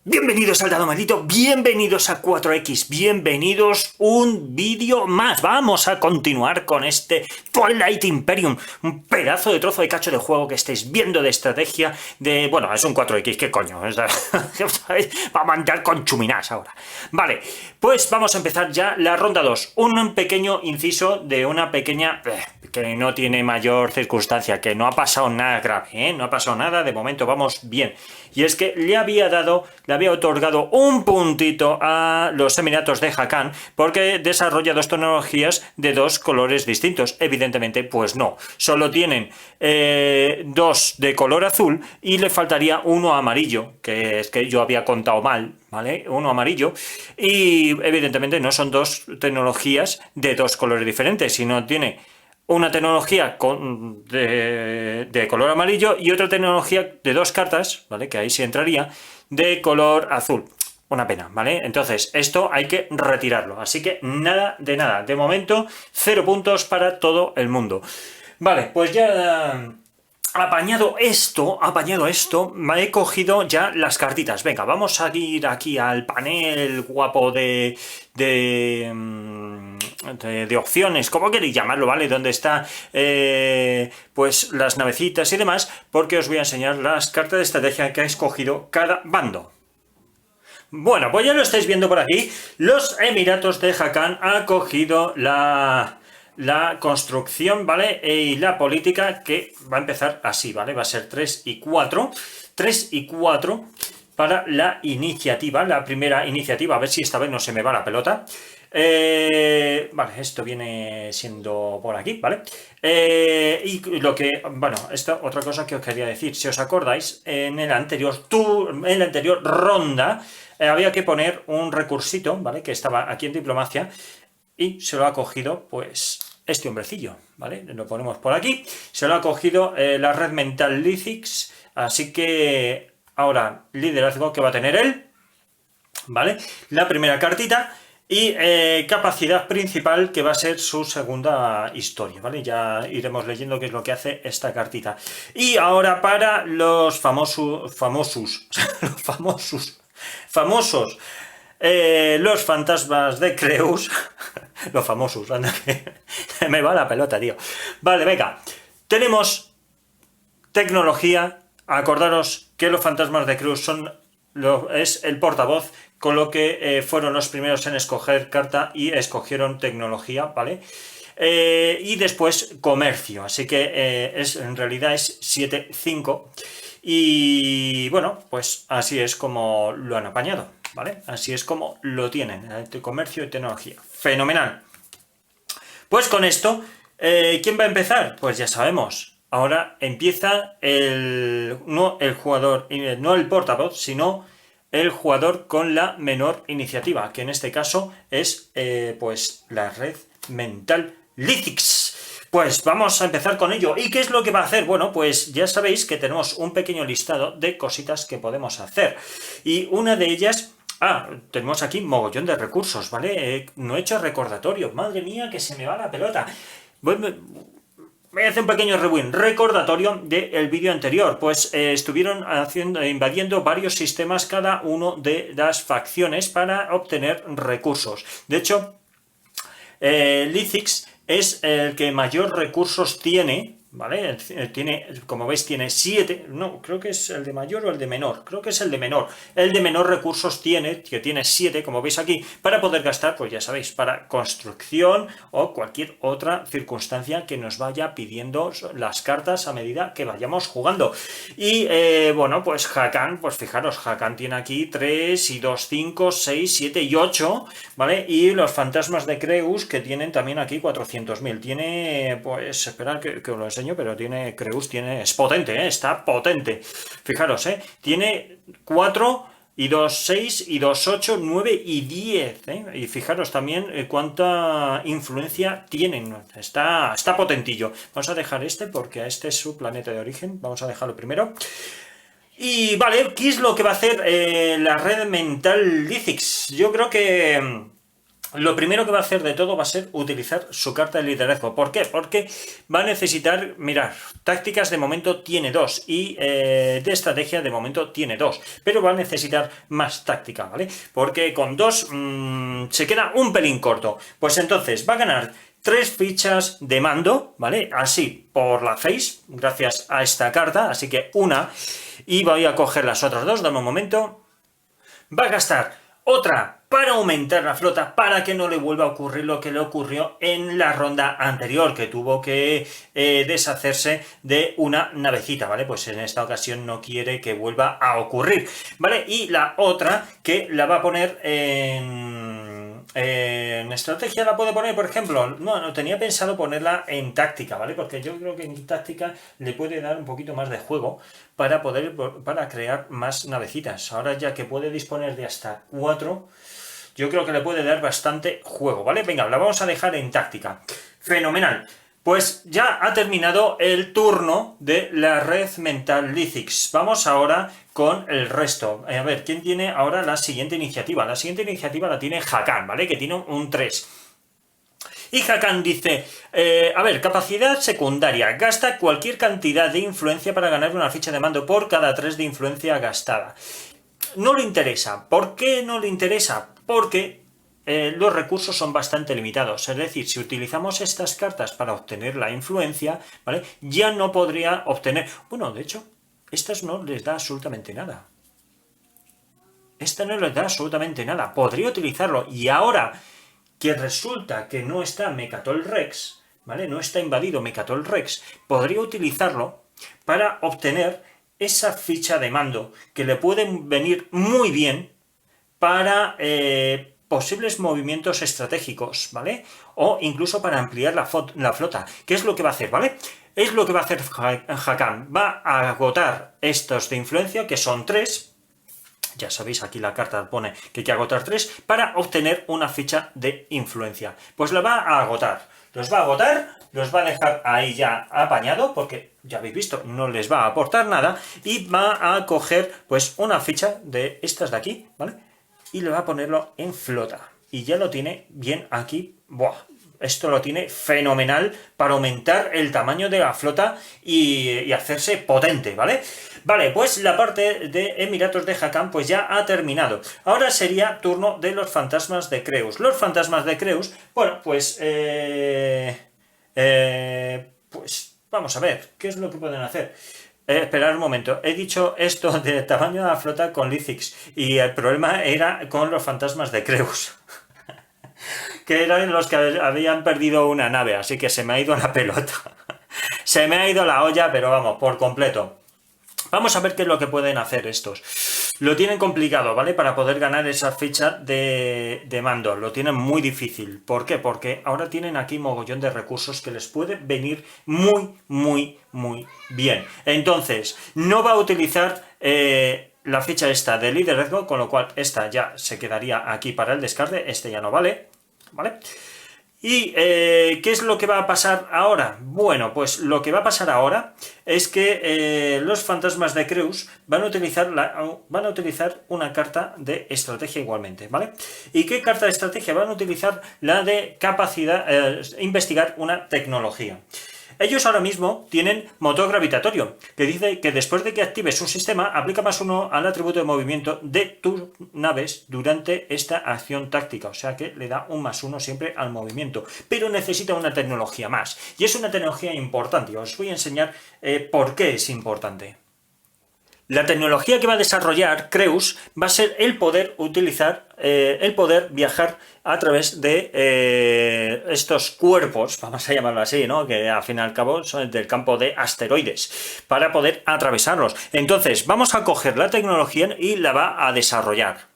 Bienvenidos al Dado Maldito, bienvenidos a 4X, bienvenidos un vídeo más. Vamos a continuar con este Twilight Imperium, un pedazo de trozo de cacho de juego que estáis viendo de estrategia de... Bueno, es un 4X, ¿qué coño? Vamos a andar con chuminás ahora. Vale, pues vamos a empezar ya la ronda 2. Un pequeño inciso de una pequeña... que no tiene mayor circunstancia, que no ha pasado nada grave, ¿eh? No ha pasado nada, de momento vamos bien. Y es que le había otorgado un puntito a los Emiratos de Hakan porque desarrolla dos tecnologías de dos colores distintos. Evidentemente, pues no. Solo tienen dos de color azul y le faltaría uno amarillo, que es que yo había contado mal, ¿vale? Uno amarillo. Y evidentemente no son dos tecnologías de dos colores diferentes, sino tiene una tecnología de color amarillo y otra tecnología de dos cartas, ¿vale? Que ahí sí entraría, de color azul. Una pena, ¿vale? Entonces, esto hay que retirarlo. Así que nada de nada. De momento, 0 puntos para todo el mundo. Vale, pues ya... Apañado esto, me he cogido ya las cartitas. Venga, vamos a ir aquí al panel guapo de opciones, como queréis llamarlo, ¿vale? Donde está, pues, las navecitas y demás, porque os voy a enseñar las cartas de estrategia que ha escogido cada bando. Bueno, pues ya lo estáis viendo por aquí. Los Emiratos de Hakan ha cogido la construcción, ¿vale? Y la política, que va a empezar así, ¿vale? Va a ser 3 y 4. 3 y 4 para la iniciativa, la primera iniciativa. A ver si esta vez no se me va la pelota. Vale, esto viene siendo por aquí, ¿vale? Y lo que, bueno, esta otra cosa que os quería decir, si os acordáis, en la anterior ronda, había que poner un recursito, ¿vale? Que estaba aquí en diplomacia y se lo ha cogido, pues, este hombrecillo, ¿vale? Lo ponemos por aquí. Se lo ha cogido la red mental Lithics, así que ahora liderazgo que va a tener él, ¿vale? La primera cartita. Y capacidad principal, que va a ser su segunda historia, ¿vale? Ya iremos leyendo qué es lo que hace esta cartita. Y ahora para los famosos, los fantasmas de Creus, los famosos, anda, que me va la pelota, tío. Vale, venga, tenemos tecnología. Acordaros que los fantasmas de Creus es el portavoz, con lo que fueron los primeros en escoger carta y escogieron tecnología, ¿vale? Y después comercio, así que en realidad es 7-5 y bueno, pues así es como lo han apañado, ¿vale? Así es como lo tienen, comercio y tecnología. Fenomenal. Pues con esto, ¿quién va a empezar? Pues ya sabemos. Ahora empieza no el jugador, no el portavoz, sino el jugador con la menor iniciativa, que en este caso es pues la red mental Lithics. Pues vamos a empezar con ello. ¿Y qué es lo que va a hacer? Bueno, pues ya sabéis que tenemos un pequeño listado de cositas que podemos hacer. Y una de ellas... tenemos aquí mogollón de recursos, ¿vale? No he hecho recordatorio. Madre mía, que se me va la pelota. Voy a hacer un pequeño recordatorio del vídeo anterior. Pues estuvieron invadiendo varios sistemas, cada uno de las facciones, para obtener recursos. De hecho, Lithics es el que mayor recursos tiene, ¿vale? Tiene, como veis, tiene 7, no, creo que es el de mayor o el de menor, creo que es el de menor. El de menor recursos tiene, que tiene 7, como veis aquí, para poder gastar, pues ya sabéis, para construcción o cualquier otra circunstancia que nos vaya pidiendo las cartas a medida que vayamos jugando. Y bueno, pues Hakan, pues fijaros, Hakan tiene aquí 3 y 2, 5, 6, 7 y 8, ¿vale? Y los fantasmas de Creus, que tienen también aquí 400.000. Tiene, pues, esperad que os lo enseño, pero Creus es potente, está potente. Fijaros, tiene 4 y 2, 6 y 2, 8, 9 y 10, y fijaros también cuánta influencia tienen. Está potentillo. Vamos a dejar este porque este es su planeta de origen. Vamos a dejarlo primero. Y vale, ¿qué es lo que va a hacer la red mental Lithics? Yo creo que lo primero que va a hacer de todo va a ser utilizar su carta de liderazgo. ¿Por qué? Porque va a necesitar, mirar, tácticas de momento tiene 2 y de estrategia de momento tiene 2, pero va a necesitar más táctica, ¿vale? Porque con 2 se queda un pelín corto. Pues entonces va a ganar 3 fichas de mando, ¿vale? Así por la face, gracias a esta carta, así que una, y voy a coger las otras 2, dame un momento. Va a gastar otra para aumentar la flota, para que no le vuelva a ocurrir lo que le ocurrió en la ronda anterior, que tuvo que deshacerse de una navecita, ¿vale? Pues en esta ocasión no quiere que vuelva a ocurrir, ¿vale? Y la otra que la va a poner en estrategia, la puede poner, por ejemplo, no tenía pensado ponerla en táctica, ¿vale? Porque yo creo que en táctica le puede dar un poquito más de juego para crear más navecitas. Ahora ya que puede disponer de hasta 4, yo creo que le puede dar bastante juego, ¿vale? Venga, la vamos a dejar en táctica. Fenomenal. Pues ya ha terminado el turno de la red mental Lithics. Vamos ahora con el resto. A ver, ¿quién tiene ahora la siguiente iniciativa? La siguiente iniciativa la tiene Hakan, ¿vale? Que tiene un 3. Y Hakan dice, a ver, capacidad secundaria, gasta cualquier cantidad de influencia para ganar una ficha de mando por cada 3 de influencia gastada. No le interesa. ¿Por qué no le interesa? Porque los recursos son bastante limitados. Es decir, si utilizamos estas cartas para obtener la influencia, ¿vale? Ya no podría obtener... Bueno, de hecho, estas no les da absolutamente nada. Esta no les da absolutamente nada. Podría utilizarlo. Y ahora que resulta que no está Mecatol Rex, ¿vale? No está invadido Mecatol Rex, podría utilizarlo para obtener esa ficha de mando que le puede venir muy bien para posibles movimientos estratégicos, ¿vale? O incluso para ampliar la flota. ¿Qué es lo que va a hacer, ¿vale? Es lo que va a hacer Hakan. Va a agotar estos de influencia, que son 3. Ya sabéis, aquí la carta pone que hay que agotar 3 para obtener una ficha de influencia. Pues la va a agotar. Los va a agotar, los va a dejar ahí ya apañado, porque ya habéis visto, no les va a aportar nada. Y va a coger pues una ficha de estas de aquí, ¿vale? Y le va a ponerlo en flota. Y ya lo tiene bien aquí. ¡Buah! Esto lo tiene fenomenal para aumentar el tamaño de la flota y hacerse potente, ¿vale? Vale, pues la parte de Emiratos de Hakan pues ya ha terminado. Ahora sería turno de los fantasmas de Creus. Los fantasmas de Creus, bueno, pues... pues vamos a ver, ¿qué es lo que pueden hacer? Esperad un momento, he dicho esto de tamaño de la flota con Lithics y el problema era con los fantasmas de Creus. Que eran los que habían perdido una nave, así que se me ha ido la pelota. Se me ha ido la olla, pero vamos, por completo. Vamos a ver qué es lo que pueden hacer estos. Lo tienen complicado, ¿vale? Para poder ganar esa ficha de mando. Lo tienen muy difícil. ¿Por qué? Porque ahora tienen aquí mogollón de recursos que les puede venir muy, muy, muy bien. Entonces, no va a utilizar la ficha esta de liderazgo, con lo cual esta ya se quedaría aquí para el descarte. Este ya no vale, ¿vale? ¿Y qué es lo que va a pasar ahora? Bueno, pues lo que va a pasar ahora es que los fantasmas de Creus van a utilizar una carta de estrategia igualmente, ¿vale? ¿Y qué carta de estrategia? Van a utilizar la de capacidad, investigar una tecnología. Ellos ahora mismo tienen motor gravitatorio, que dice que después de que actives un sistema, aplica +1 al atributo de movimiento de tus naves durante esta acción táctica. O sea que le da un +1 siempre al movimiento. Pero necesita una tecnología más. Y es una tecnología importante. Y os voy a enseñar por qué es importante. La tecnología que va a desarrollar Creus va a ser el poder viajar a través de estos cuerpos, vamos a llamarlo así, ¿no? Que al fin y al cabo son del campo de asteroides, para poder atravesarlos. Entonces, vamos a coger la tecnología y la va a desarrollar.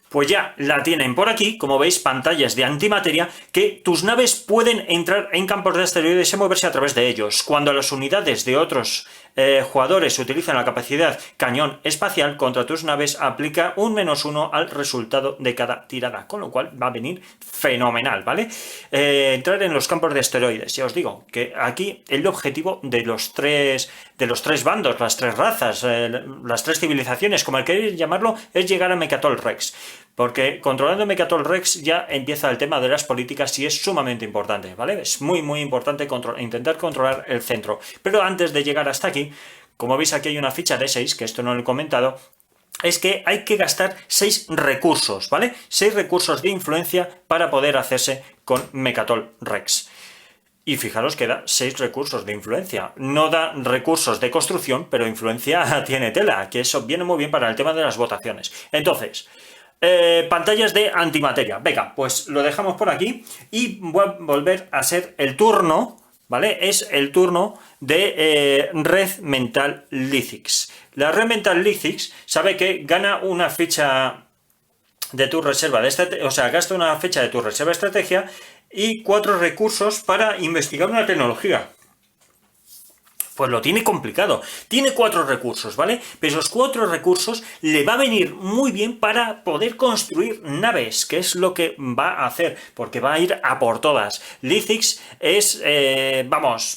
Pues ya la tienen por aquí, como veis, pantallas de antimateria, que tus naves pueden entrar en campos de asteroides y moverse a través de ellos. Cuando las unidades de otros jugadores utilizan la capacidad cañón espacial contra tus naves, aplica un -1 al resultado de cada tirada, con lo cual va a venir fenomenal, ¿vale? Entrar en los campos de asteroides. Ya os digo que aquí el objetivo de los tres bandos, las tres razas, las tres civilizaciones, como queréis llamarlo, es llegar a Mecatol Rex. Porque controlando Mecatol Rex ya empieza el tema de las políticas y es sumamente importante, ¿vale? Es muy importante intentar controlar el centro. Pero antes de llegar hasta aquí, como veis aquí hay una ficha de 6, que esto no lo he comentado, es que hay que gastar 6 recursos, ¿vale? 6 recursos de influencia para poder hacerse con Mecatol Rex. Y fijaros que da 6 recursos de influencia. No da recursos de construcción, pero influencia tiene tela, que eso viene muy bien para el tema de las votaciones. Entonces, pantallas de antimateria. Venga, pues lo dejamos por aquí y voy a volver a ser el turno, ¿vale? Es el turno de Red Mental Lithics. La Red Mental Lithics sabe que gana una ficha de tu reserva de estrategia, o sea, gasta una ficha de tu reserva de estrategia y 4 recursos para investigar una tecnología. Pues lo tiene complicado. Tiene 4 recursos, ¿vale? Pero esos 4 recursos le va a venir muy bien para poder construir naves, que es lo que va a hacer, porque va a ir a por todas. Lithics es,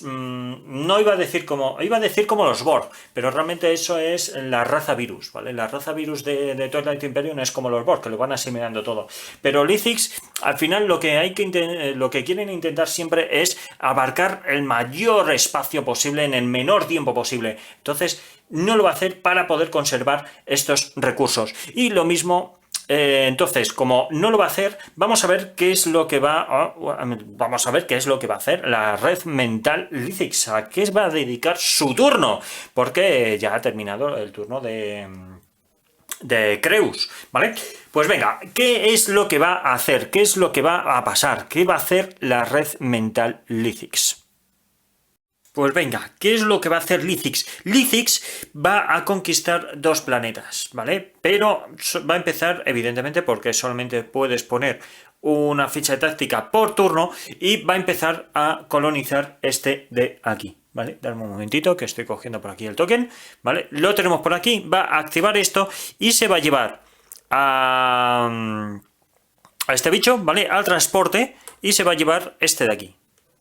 no iba a decir como, iba a decir como los Borg, pero realmente eso es la raza virus, ¿vale? La raza virus de Twilight Imperium es como los Borg, que lo van asimilando todo. Pero Lithics, al final, lo que quieren intentar siempre es abarcar el mayor espacio posible en el menor tiempo posible. Entonces, no lo va a hacer para poder conservar estos recursos. Y lo mismo, entonces, como no lo va a hacer, vamos a ver qué es lo que va a hacer la Red Mental Lithics. ¿A qué va a dedicar su turno? Porque ya ha terminado el turno de Creus, ¿vale? Pues venga, ¿qué es lo que va a hacer? ¿Qué es lo que va a pasar? ¿Qué va a hacer la Red Mental Lithics? Pues venga, ¿qué es lo que va a hacer Lithics? Lithics va a conquistar 2 planetas, ¿vale? Pero va a empezar, evidentemente, porque solamente puedes poner una ficha de táctica por turno y va a empezar a colonizar este de aquí, ¿vale? Dame un momentito que estoy cogiendo por aquí el token, ¿vale? Lo tenemos por aquí, va a activar esto y se va a llevar a este bicho, ¿vale? Al transporte y se va a llevar este de aquí.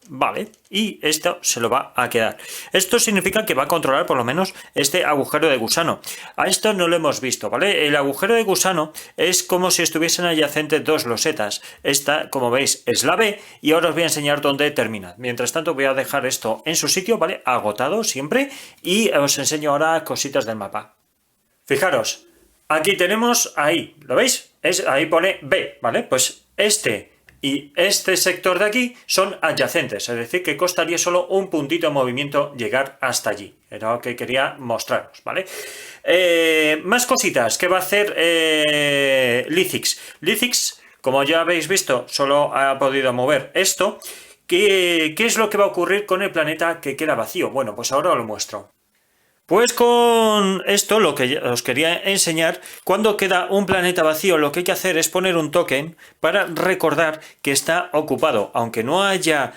Vale, y esto se lo va a quedar. Esto significa que va a controlar por lo menos este agujero de gusano. A esto no lo hemos visto, ¿vale? El agujero de gusano es como si estuviesen adyacentes 2 losetas. Esta, como veis, es la B y ahora os voy a enseñar dónde termina. Mientras tanto voy a dejar esto en su sitio, ¿vale? Agotado siempre y os enseño ahora cositas del mapa. Fijaros, aquí tenemos ahí, ¿lo veis? Ahí pone B, ¿vale? Pues este y este sector de aquí son adyacentes, es decir, que costaría solo un puntito de movimiento llegar hasta allí. Era lo que quería mostraros, ¿vale? Más cositas que va a hacer Lithics. Lithics, como ya habéis visto, solo ha podido mover esto. ¿Qué es lo que va a ocurrir con el planeta que queda vacío? Bueno, pues ahora os lo muestro. Pues con esto lo que os quería enseñar, cuando queda un planeta vacío lo que hay que hacer es poner un token para recordar que está ocupado. Aunque no haya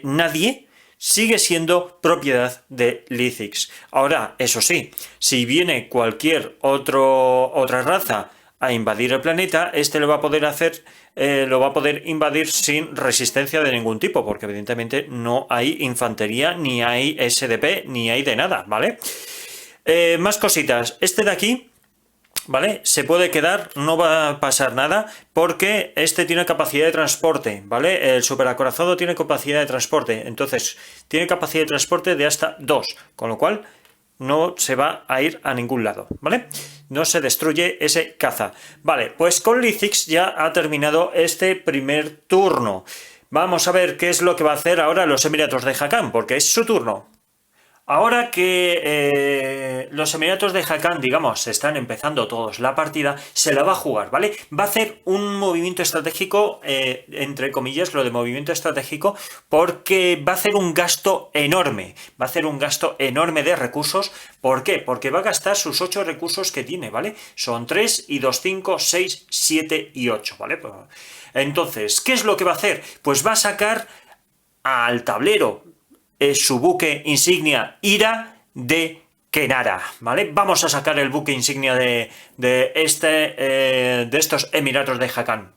nadie, sigue siendo propiedad de Lithics. Ahora, eso sí, si viene cualquier otra raza a invadir el planeta, este lo va a poder hacer, lo va a poder invadir sin resistencia de ningún tipo, porque evidentemente no hay infantería, ni hay SDP, ni hay de nada, ¿vale? Más cositas. Este de aquí, ¿vale? Se puede quedar, no va a pasar nada, porque este tiene capacidad de transporte, ¿vale? El superacorazado tiene capacidad de transporte, entonces tiene capacidad de transporte de hasta 2, con lo cual no se va a ir a ningún lado, ¿vale? No se destruye ese caza. Vale, pues con Lithics ya ha terminado este primer turno. Vamos a ver qué es lo que va a hacer ahora los Emiratos de Hakan, porque es su turno. Ahora que los Emiratos de Hakan, digamos, están empezando todos la partida, se la va a jugar, ¿vale? Va a hacer un movimiento estratégico, entre comillas, lo de movimiento estratégico, porque va a hacer un gasto enorme. Va a hacer un gasto enorme de recursos. ¿Por qué? Porque va a gastar sus 8 recursos que tiene, ¿vale? Son 3 y 2, 5, 6, 7 y 8, ¿vale? Entonces, ¿qué es lo que va a hacer? Pues va a sacar al tablero su buque insignia Ira de Kenara, ¿vale? Vamos a sacar el buque insignia de estos Emiratos de Hakan.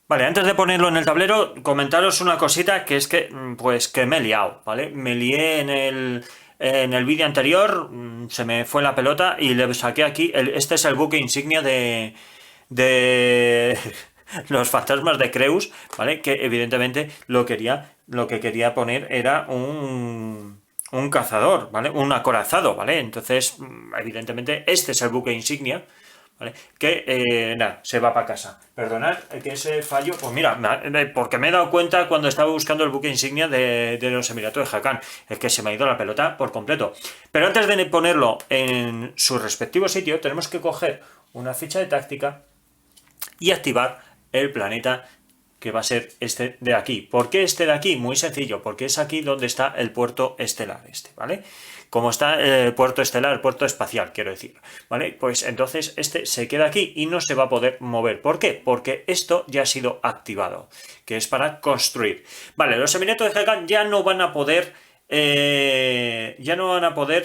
Vale, antes de ponerlo en el tablero, comentaros una cosita, que es que, pues, que me he liado, ¿vale? Me lié en el vídeo anterior, se me fue la pelota y le saqué aquí, este es el buque insignia de de los fantasmas de Creus, ¿vale? Que evidentemente lo que quería poner era un cazador, ¿vale? Un acorazado, ¿vale? Entonces, evidentemente, este es el buque insignia, ¿vale? Que, nada, se va para casa. Perdonad que ese fallo, pues mira, porque me he dado cuenta cuando estaba buscando el buque insignia de los Emiratos de Hakan, es que se me ha ido la pelota por completo. Pero antes de ponerlo en su respectivo sitio, tenemos que coger una ficha de táctica y activar el planeta que va a ser este de aquí. ¿Por qué este de aquí? Muy sencillo, porque es aquí donde está el puerto estelar ¿vale? Como está el puerto estelar, el puerto espacial, quiero decir, ¿vale? Pues entonces este se queda aquí y no se va a poder mover. ¿Por qué? Porque esto ya ha sido activado, que es para construir. Vale, los Emiratos de Hakan ya no van a poder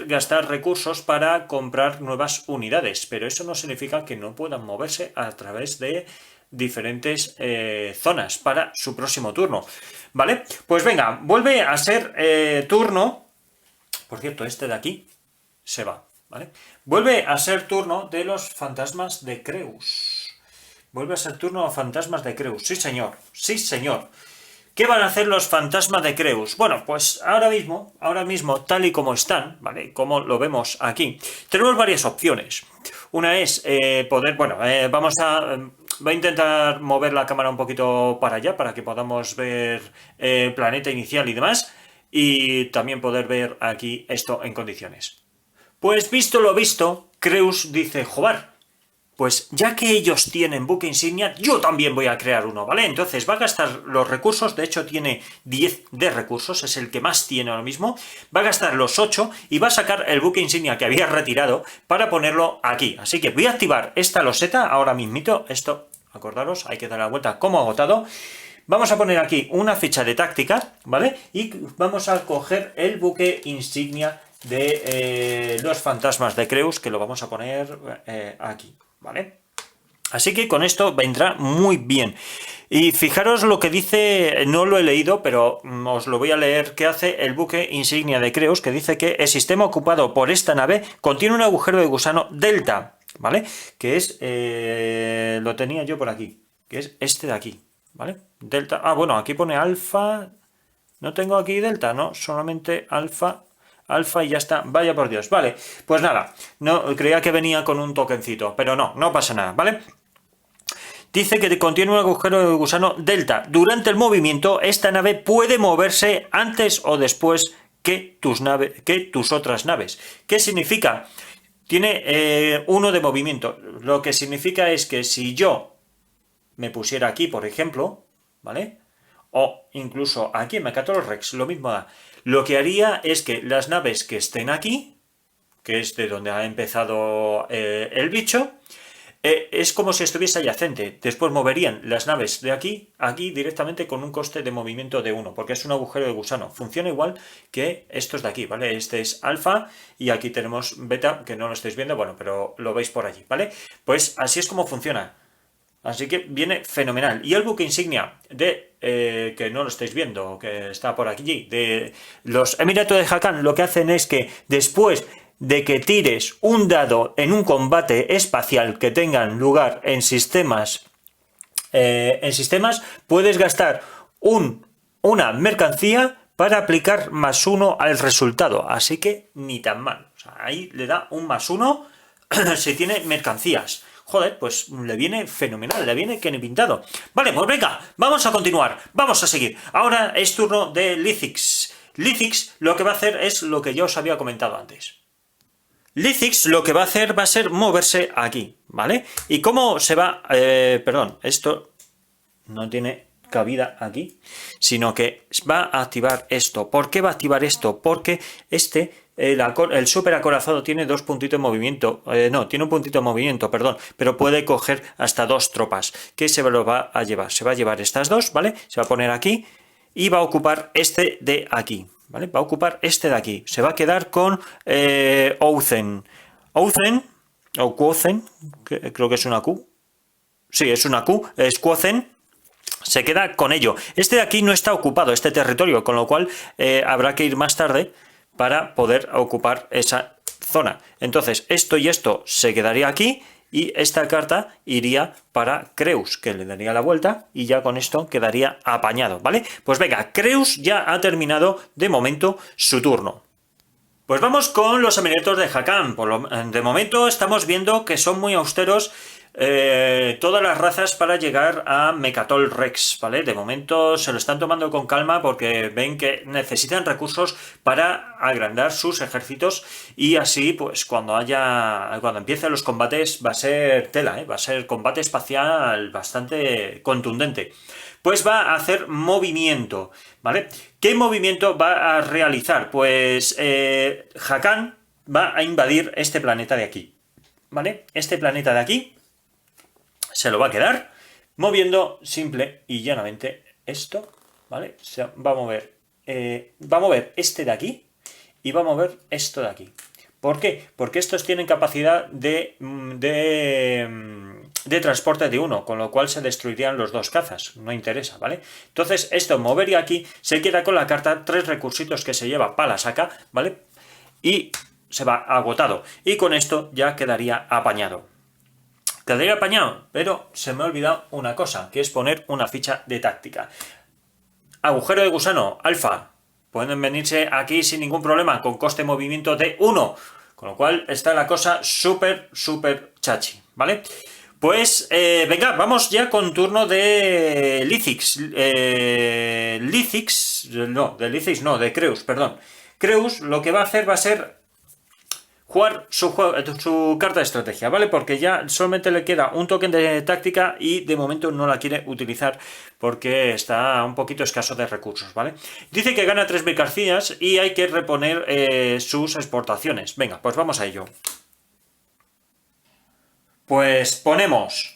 gastar recursos para comprar nuevas unidades, pero eso no significa que no puedan moverse a través de diferentes zonas para su próximo turno, ¿vale? Pues venga, vuelve a ser turno, por cierto, este de aquí se va, ¿vale? Vuelve a ser turno de los fantasmas de Creus. Vuelve a ser turno de fantasmas de Creus, sí señor, sí señor. ¿Qué van a hacer los fantasmas de Creus? Bueno, pues ahora mismo, tal y como están, ¿vale? Como lo vemos aquí, tenemos varias opciones. Una es poder, bueno, voy a intentar mover la cámara un poquito para allá para que podamos ver el planeta inicial y demás, y también poder ver aquí esto en condiciones. Pues visto lo visto, Creus dice, joder, pues ya que ellos tienen buque insignia, yo también voy a crear uno, ¿vale? Entonces va a gastar los recursos, de hecho tiene 10 de recursos, es el que más tiene ahora mismo, va a gastar los 8 y va a sacar el buque insignia que había retirado para ponerlo aquí. Así que voy a activar esta loseta ahora mismito, esto, acordaros, hay que dar la vuelta como agotado. Vamos a poner aquí una ficha de táctica, ¿vale? Y vamos a coger el buque insignia de los fantasmas de Creus, que lo vamos a poner aquí, ¿vale? Así que con esto vendrá muy bien. Y fijaros lo que dice, no lo he leído, pero os lo voy a leer, que hace el buque insignia de Creus, que dice que el sistema ocupado por esta nave contiene un agujero de gusano Delta, ¿vale? Que es, lo tenía yo por aquí, que es este de aquí, ¿vale? Delta, bueno, aquí pone alfa, no tengo aquí delta, no, solamente alfa y ya está, vaya por Dios, vale, pues nada, no, creía que venía con un tokencito, pero no pasa nada, ¿vale? Dice que contiene un agujero de gusano Delta. Durante el movimiento, esta nave puede moverse antes o después que tus otras naves. ¿Qué significa? Tiene 1 de movimiento, lo que significa es que si yo me pusiera aquí, por ejemplo, ¿vale? O incluso aquí en Mecatol Rex, lo mismo da. Lo que haría es que las naves que estén aquí, que es de donde ha empezado el bicho, es como si estuviese adyacente. Después moverían las naves de aquí directamente con un coste de movimiento de 1, porque es un agujero de gusano. Funciona igual que estos de aquí, ¿vale? Este es alfa y aquí tenemos beta, que no lo estáis viendo, bueno, pero lo veis por allí, ¿vale? Pues así es como funciona. Así que viene fenomenal. Y el buque insignia que no lo estáis viendo, que está por aquí, de los Emiratos de Hakan, lo que hacen es que después de que tires un dado en un combate espacial que tengan lugar en sistemas, puedes gastar una mercancía para aplicar +1 al resultado. Así que ni tan mal. O sea, ahí le da un +1 si tiene mercancías. Joder, pues le viene fenomenal, le viene que ni pintado. Vale, pues venga, vamos a continuar, vamos a seguir. Ahora es turno de Lithix. Lithix lo que va a hacer es lo que yo os había comentado antes. Lithix lo que va a hacer va a ser moverse aquí, ¿vale? ¿Y cómo se va? Perdón, esto no tiene cabida aquí, sino que va a activar esto. ¿Por qué va a activar esto? Porque el super acorazado tiene 2 puntitos de movimiento, tiene un puntito de movimiento, perdón, pero puede coger hasta 2 tropas, que se lo va a llevar. Se va a llevar estas 2, ¿vale? Se va a poner aquí y va a ocupar este de aquí, ¿vale? Va a ocupar este de aquí. Se va a quedar con Outhen, o Quothen, creo que es una Q. Sí, es una Q, es Quothen. Se queda con ello. Este de aquí no está ocupado, este territorio, con lo cual habrá que ir más tarde para poder ocupar esa zona. Entonces, esto y esto se quedaría aquí y esta carta iría para Creus, que le daría la vuelta y ya con esto quedaría apañado, ¿vale? Pues venga, Creus ya ha terminado de momento su turno. Pues vamos con los amiguetos de Hakan. De momento estamos viendo que son muy austeros todas las razas para llegar a Mecatol Rex, ¿vale? De momento se lo están tomando con calma porque ven que necesitan recursos para agrandar sus ejércitos y así, pues cuando empiecen los combates va a ser tela, va a ser combate espacial bastante contundente. Pues va a hacer movimiento, ¿vale? ¿Qué movimiento va a realizar? Pues Hakan va a invadir este planeta de aquí, ¿vale? Este planeta de aquí se lo va a quedar moviendo simple y llanamente esto, ¿vale? Va a mover este de aquí y va a mover esto de aquí. ¿Por qué? Porque estos tienen capacidad de transporte de uno, con lo cual se destruirían los dos cazas, no interesa, ¿vale? Entonces esto movería aquí, se queda con la carta 3 recursitos que se lleva para la saca, ¿vale? Y se va agotado, y con esto ya quedaría apañado. Quedaría apañado, pero se me ha olvidado una cosa, que es poner una ficha de táctica. Agujero de gusano, alfa. Pueden venirse aquí sin ningún problema, con coste de movimiento de 1. Con lo cual está la cosa súper chachi, ¿vale? Pues venga, vamos ya con turno de Lithix. De Creus, perdón. Creus lo que va a hacer va a ser jugar su carta de estrategia, ¿vale? Porque ya solamente le queda un token de táctica y de momento no la quiere utilizar porque está un poquito escaso de recursos, ¿vale? Dice que gana 3 mercancías y hay que reponer sus exportaciones. Venga, pues vamos a ello. Pues ponemos,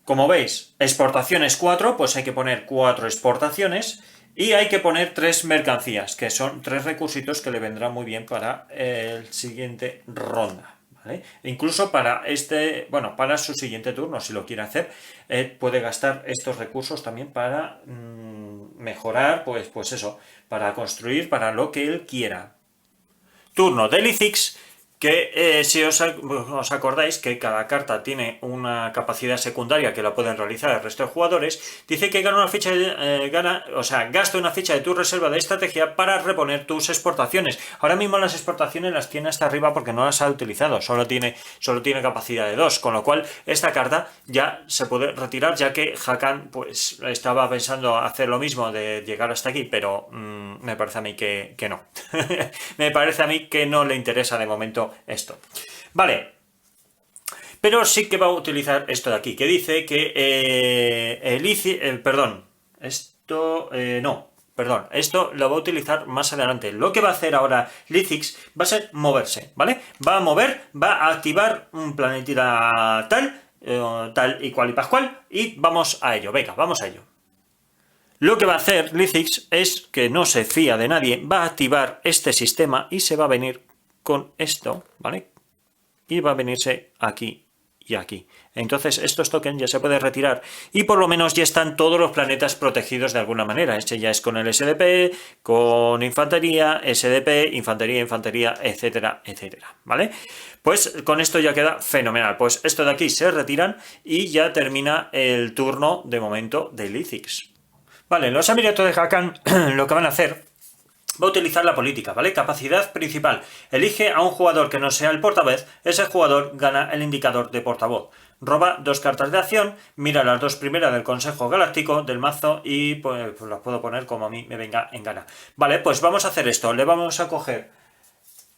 como veis, exportaciones 4, pues hay que poner 4 exportaciones. Y hay que poner 3 mercancías, que son 3 recursitos que le vendrán muy bien para el siguiente ronda, ¿vale? E incluso para para su siguiente turno, si lo quiere hacer, puede gastar estos recursos también para mejorar, pues eso, para construir, para lo que él quiera. Turno de Lithix, que si os acordáis que cada carta tiene una capacidad secundaria que la pueden realizar el resto de jugadores, dice que gana una ficha gasta una ficha de tu reserva de estrategia para reponer tus exportaciones. Ahora mismo las exportaciones las tiene hasta arriba porque no las ha utilizado, solo tiene capacidad de 2, con lo cual esta carta ya se puede retirar, ya que Hakan pues estaba pensando hacer lo mismo de llegar hasta aquí, pero me parece a mí que no. Me parece a mí que no le interesa de momento esto. Vale, pero sí que va a utilizar esto de aquí, que dice que esto lo va a utilizar más adelante. Lo que va a hacer ahora Lithix va a ser moverse, ¿vale? Va a activar un planeta tal y cual y pascual, y vamos a ello. Venga, vamos a ello. Lo que va a hacer Lithix es que no se fía de nadie, va a activar este sistema y se va a venir con esto, ¿vale? Y va a venirse aquí y aquí. Entonces estos tokens ya se pueden retirar y por lo menos ya están todos los planetas protegidos de alguna manera. Este ya es con el SDP, con infantería, SDP, infantería, etcétera, etcétera, ¿vale? Pues con esto ya queda fenomenal. Pues esto de aquí se retiran y ya termina el turno de momento de Lithix. Vale, los amiguetos de Hakan lo que van a hacer, va a utilizar la política, ¿vale? Capacidad principal. Elige a un jugador que no sea el portavoz, ese jugador gana el indicador de portavoz. Roba 2 cartas de acción, mira las 2 primeras del Consejo Galáctico del mazo y pues las puedo poner como a mí me venga en gana. Vale, pues vamos a hacer esto. Le vamos a coger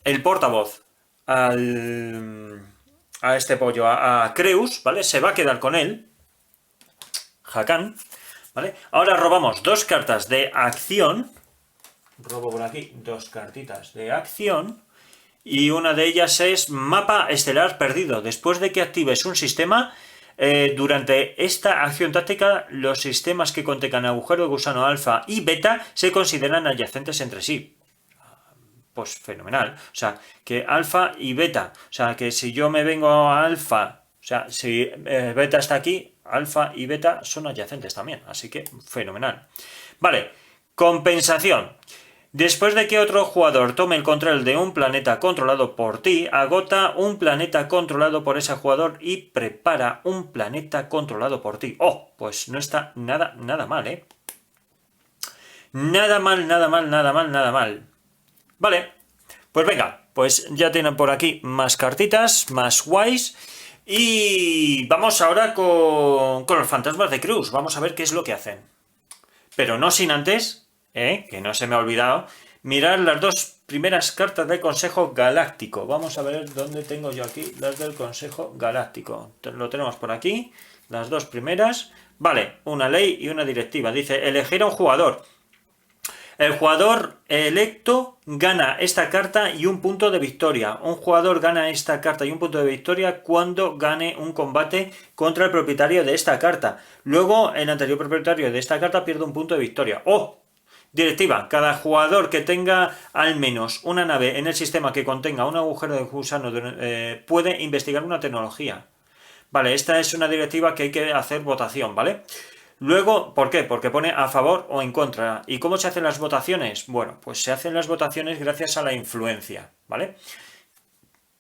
el portavoz a este pollo, a Creus, ¿vale? Se va a quedar con él, Hakan, ¿vale? Ahora robamos 2 cartas de acción. Robo por aquí 2 cartitas de acción. Y una de ellas es mapa estelar perdido. Después de que actives un sistema, durante esta acción táctica, los sistemas que contengan agujero de gusano alfa y beta se consideran adyacentes entre sí. Pues fenomenal. O sea, que alfa y beta. O sea, que si yo me vengo a alfa, o sea, si beta está aquí, alfa y beta son adyacentes también. Así que fenomenal. Vale, compensación. Después de que otro jugador tome el control de un planeta controlado por ti, agota un planeta controlado por ese jugador y prepara un planeta controlado por ti. Oh, pues no está nada mal, ¿eh? Nada mal, nada mal, nada mal, nada mal. Vale, pues venga, pues ya tienen por aquí más cartitas, más guays. Y vamos ahora con los fantasmas de Creus. Vamos a ver qué es lo que hacen. Pero no sin antes, que no se me ha olvidado, mirar las dos primeras cartas del Consejo Galáctico. Vamos a ver dónde tengo yo aquí las del Consejo Galáctico. Lo tenemos por aquí, las dos primeras. Vale, una ley y una directiva. Dice, elegir a un jugador. El jugador electo gana esta carta y un punto de victoria. Un jugador gana esta carta y un punto de victoria cuando gane un combate contra el propietario de esta carta. Luego, el anterior propietario de esta carta pierde un punto de victoria. ¡Oh! Directiva. Cada jugador que tenga al menos una nave en el sistema que contenga un agujero de gusano puede investigar una tecnología. Vale, esta es una directiva que hay que hacer votación, ¿vale? Luego, ¿por qué? Porque pone a favor o en contra. ¿Y cómo se hacen las votaciones? Bueno, pues se hacen las votaciones gracias a la influencia, ¿vale?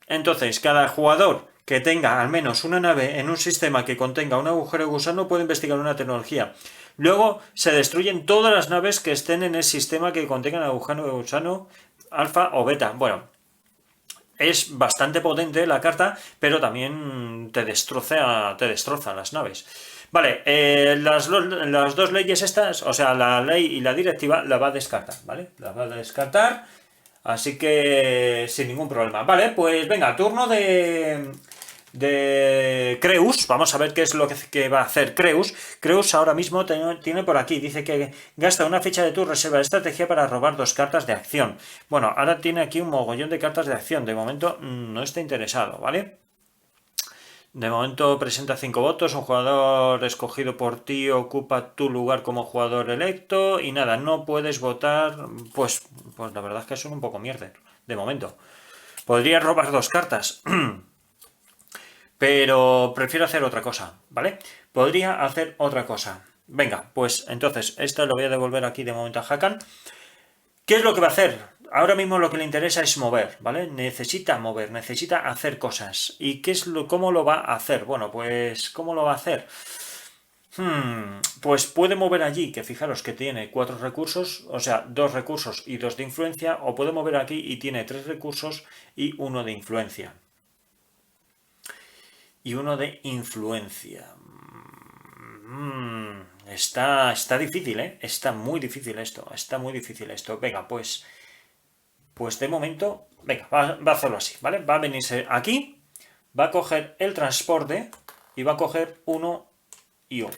Entonces, cada jugador que tenga al menos una nave en un sistema que contenga un agujero de gusano puede investigar una tecnología. Luego, se destruyen todas las naves que estén en el sistema que contengan agujero de gusano alfa o beta. Bueno, es bastante potente la carta, pero también te destroza las naves. Vale, las dos leyes estas, o sea, la ley y la directiva la va a descartar, ¿vale? La va a descartar, así que sin ningún problema. Vale, pues venga, turno de Creus. Vamos a ver qué es lo que va a hacer Creus. Creus ahora mismo tiene por aquí, dice que gasta una ficha de tu reserva de estrategia para robar 2 cartas de acción. Bueno, ahora tiene aquí un mogollón de cartas de acción. De momento no está interesado, ¿vale? De momento presenta 5 votos, un jugador escogido por ti ocupa tu lugar como jugador electo y nada, no puedes votar, pues la verdad es que son un poco mierder, de momento. Podría robar 2 cartas, pero prefiero hacer otra cosa, ¿vale? Podría hacer otra cosa. Venga, pues entonces, esto lo voy a devolver aquí de momento a Hakan. ¿Qué es lo que va a hacer? Ahora mismo lo que le interesa es mover, ¿vale? Necesita mover, necesita hacer cosas. ¿Y cómo lo va a hacer? Bueno, pues, ¿cómo lo va a hacer? Pues puede mover allí, que fijaros que tiene 4 recursos, o sea, 2 recursos y 2 de influencia, o puede mover aquí y tiene 3 recursos y 1 de influencia. Y 1 de influencia. Está difícil, ¿eh? Está muy difícil esto, Venga, pues de momento, venga, va a hacerlo así, ¿vale? Va a venirse aquí, va a coger el transporte y va a coger 1 y 1.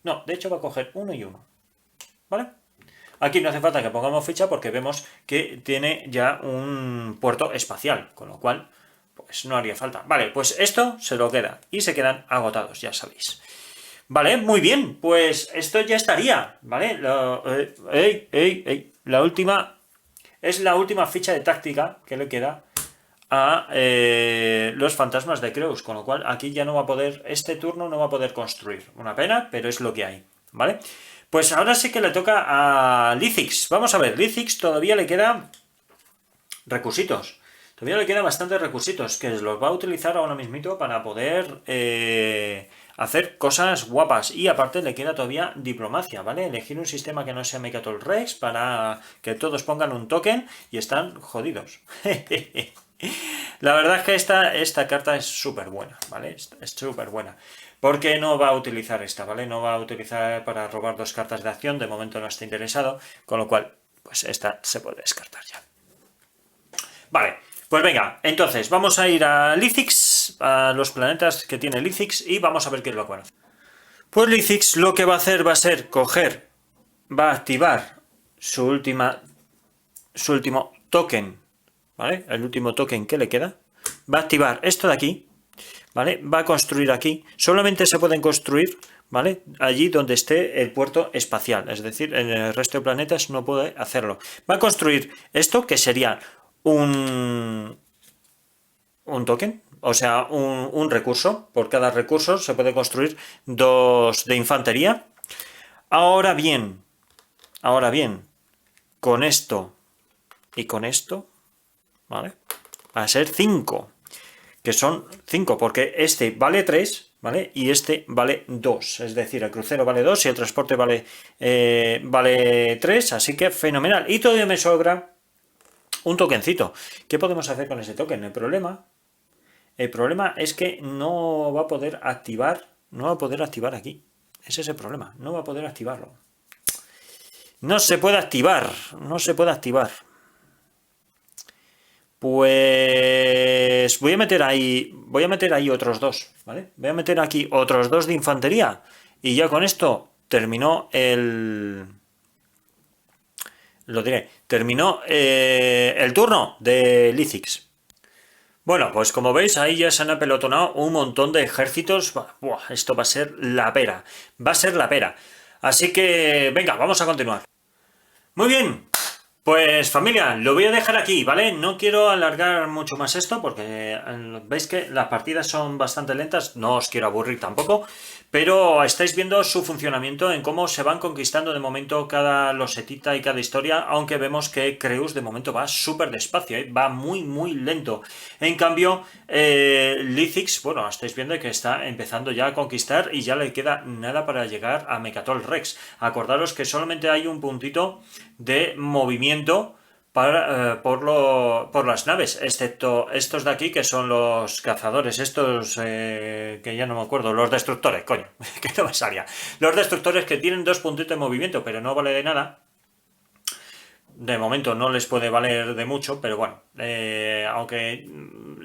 No, de hecho va a coger 1 y 1, ¿vale? Aquí no hace falta que pongamos ficha porque vemos que tiene ya un puerto espacial, con lo cual, pues no haría falta. Vale, pues esto se lo queda y se quedan agotados, ya sabéis. Vale, muy bien, pues esto ya estaría, ¿vale? La última... Es la última ficha de táctica que le queda a los fantasmas de Creus, con lo cual aquí ya no va a poder, este turno no va a poder construir. Una pena, pero es lo que hay, ¿vale? Pues ahora sí que le toca a Lithix. Vamos a ver, Lithix todavía le queda recursitos. Todavía le quedan bastantes recursitos que los va a utilizar ahora mismito para poder hacer cosas guapas. Y aparte le queda todavía diplomacia, ¿vale? Elegir un sistema que no sea Mechatol Rex para que todos pongan un token y están jodidos. La verdad es que esta carta es súper buena, ¿vale? Es súper buena. Porque no va a utilizar esta, ¿vale? No va a utilizar para robar 2 cartas de acción. De momento no está interesado. Con lo cual, pues esta se puede descartar ya. Vale. Pues venga, entonces vamos a ir a Lithix, a los planetas que tiene Lithix y vamos a ver qué es lo que van a hacer. Pues Lithix lo que va a hacer va a ser va a activar su último token, ¿vale? El último token que le queda. Va a activar esto de aquí, ¿vale? Va a construir aquí. Solamente se pueden construir, ¿vale? Allí donde esté el puerto espacial, es decir, en el resto de planetas no puede hacerlo. Va a construir esto que sería un token, o sea, un recurso. Por cada recurso se puede construir 2 de infantería. Ahora bien, con esto y con esto, ¿vale? Va a ser 5, que son 5, porque este vale 3, ¿vale? Y este vale 2, es decir, el crucero vale 2 y el transporte vale 3, así que fenomenal. Y todavía me sobra un tokencito. ¿Qué podemos hacer con ese token? El problema es que no va a poder activar aquí. Ese es el problema, no va a poder activarlo. No se puede activar. Pues voy a meter ahí otros 2, ¿vale? Voy a meter aquí otros 2 de infantería y ya con esto terminó el turno de Lizix. Bueno, pues como veis, ahí ya se han apelotonado un montón de ejércitos. Buah, esto va a ser la pera. Va a ser la pera. Así que, venga, vamos a continuar. Muy bien. Pues familia, lo voy a dejar aquí, ¿vale? No quiero alargar mucho más esto porque veis que las partidas son bastante lentas, no os quiero aburrir tampoco, pero estáis viendo su funcionamiento en cómo se van conquistando de momento cada losetita y cada historia, aunque vemos que Creus de momento va súper despacio, ¿eh? Va muy muy lento. En cambio, Lizix, bueno, estáis viendo que está empezando ya a conquistar y ya le queda nada para llegar a Mecatol Rex. Acordaros que solamente hay un puntito de movimiento por las naves, excepto estos de aquí que son los cazadores, estos que ya no me acuerdo, los destructores, coño, que no me salía. Los destructores que tienen 2 puntitos de movimiento, pero no vale de nada. De momento no les puede valer de mucho, pero bueno, aunque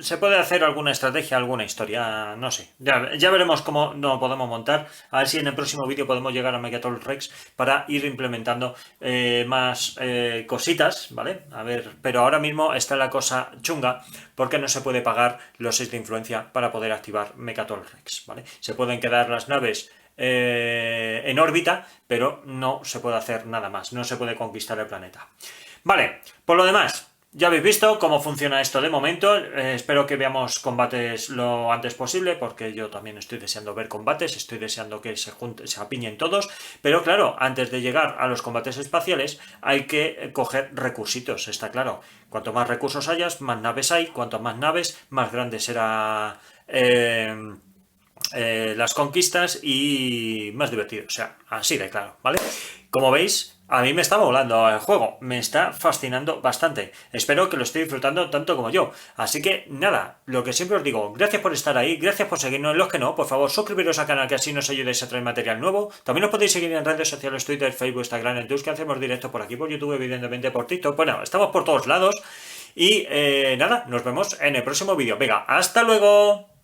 se puede hacer alguna estrategia, alguna historia, no sé. Ya veremos cómo lo podemos montar. A ver si en el próximo vídeo podemos llegar a Mecatol Rex para ir implementando más cositas, ¿vale? A ver, pero ahora mismo está la cosa chunga porque no se puede pagar los 6 de influencia para poder activar Mecatol Rex, ¿vale? Se pueden quedar las naves en órbita, pero no se puede hacer nada más, no se puede conquistar el planeta. Vale, por lo demás, ya habéis visto cómo funciona esto de momento. Espero que veamos combates lo antes posible, porque yo también estoy deseando ver combates, estoy deseando que se apiñen todos, pero claro, antes de llegar a los combates espaciales hay que coger recursitos, está claro. Cuanto más recursos hayas, más naves hay, cuanto más naves, más grande será las conquistas y más divertido, o sea, así de claro, ¿vale? Como veis, a mí me está volando el juego, me está fascinando bastante, espero que lo estéis disfrutando tanto como yo, así que nada, lo que siempre os digo, gracias por estar ahí, gracias por seguirnos, los que no, por favor suscribiros al canal que así nos ayudéis a traer material nuevo, también os podéis seguir en redes sociales, Twitter, Facebook, Instagram, en Twitch, que hacemos directo por aquí, por YouTube, evidentemente por TikTok, bueno, estamos por todos lados y nada, nos vemos en el próximo vídeo, venga, hasta luego.